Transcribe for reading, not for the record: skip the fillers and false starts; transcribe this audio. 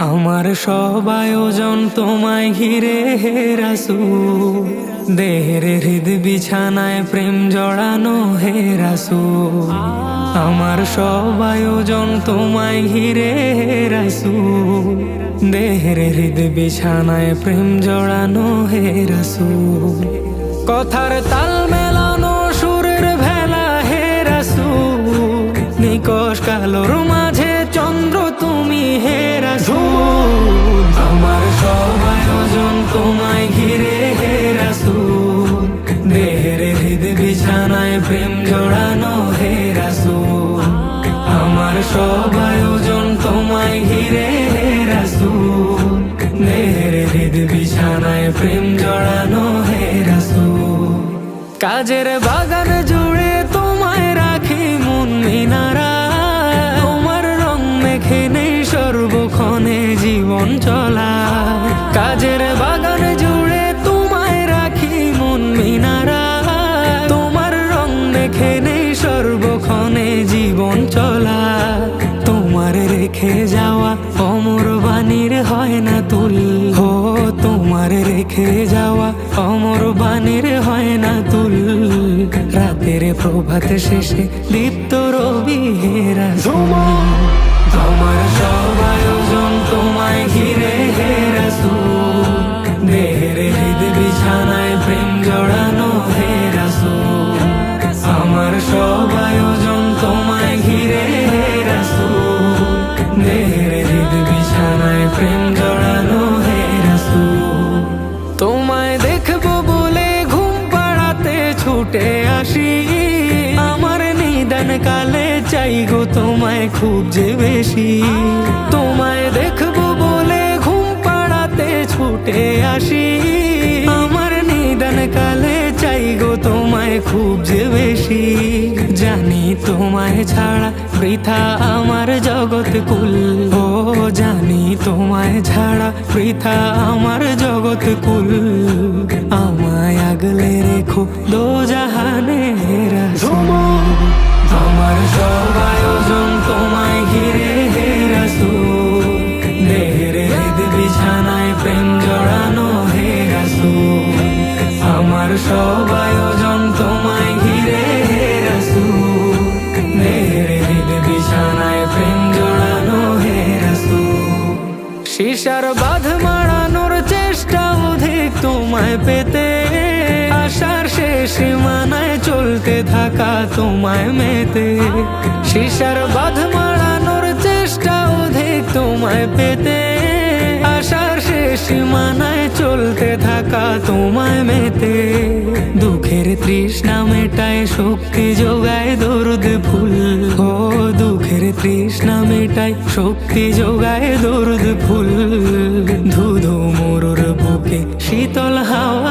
আমার সব আয়োজন তোমায় ঘিরে হে রাসূল, দেহের হৃদ বিছানায় প্রেম জড়ানো হে রাসূল। আমার সব আয়োজন তোমায় ঘিরে হে রাসূল, দেহের হৃদ বিছানায় প্রেম জড়ানো হে রাসূল। কথার তাল মেলানো সুরের ভেলা হে রাসূল, নিকশ কালোর মাঝে চন্দ্র তুমি হে রাসূল। আমার সব আয়োজন তোমায় ঘিরে হে রাসূল, দেহের হৃদ বিছানায় প্রেম জড়ানো হে রাসূল। আমার সব আয়োজন তোমায় ঘিরে হে রাসূল, দেহের হৃদ বিছানায় প্রেম জড়ানো হে রাসূল। কাজের বাগান জুড়ে তোমায় রাখি মন মিনারা, তোমার রং মেখে নেই সর্বক্ষণে জীবন চলা। কাজের বাগান জুড়ে তোমায় রাখি মন মিনারা, তোমার রং মেখে নেই সর্বক্ষণে জীবন চলা। তোমার রেখে যাওয়া অমর বাণীর হয় না তুল, হো তোমার রেখে যাওয়া অমর বাণীর হয় না তুল। রাতের প্রভাত শেষে দীপ্ত রবি হে রাসূল। আমার সব আয়োজন তোমায় ঘিরে হে রাসূল, দেহের হৃদ বিছানায় প্রেম জড়ানো হে রাসূল। আমার সব আয়োজন তোমায় ঘিরে হে রাসূল, দেহের হৃদ বিছানায় প্রেম জড়ানো হে রাসূল। তোমায় দেখবো বলে ঘুম পাড়াতে ছুটে আসি, আমার নিদান কালে চাই গো তোমায় খুব যে বেশি। তোমায় দেখবো বলে ঘুম পাড়াতে ছুটে আসি, আমার নিদান কালে চাই গো তোমায় খুব যে বেশি। জানি তোমায় ছাড়া বৃথা আমার জগৎ কুল, ও জানি তোমায় ছাড়া বৃথা আমার জগৎ কুল। আমায় আগলে রেখো দোজাহানে হে রাসূল। আমার সব আয়োজন তোমায় ঘিরে হে রাসূল, দেহের হৃদ বিছানায় প্রেম জড়ানো হে রাসূল। আমার সব আয়োজন তোমায় ঘিরে হে রাসূল, দেহের হৃদ বিছানায় প্রেম জড়ানো হে রাসূল। শিশার বাঁধ মারানোর চেষ্টা অধিক তোমায় পেতে, আশার শেষ সীমানায় চলতে থাকা তোমায় মেতে। শিশার বাঁধ মারানোর চেষ্টা অধিক তোমায় পেতে, আশার শেষ সীমানায় চলতে থাকা তোমায় মেতে। দুঃখের তৃষ্ণা মেটায় শক্তি যোগায় দরুদ ফুল, ও দুঃখের তৃষ্ণা মেটায় শক্তি যোগায় দরুদ ফুল। ধুধু মরুর বুকে শীতল হাওয়া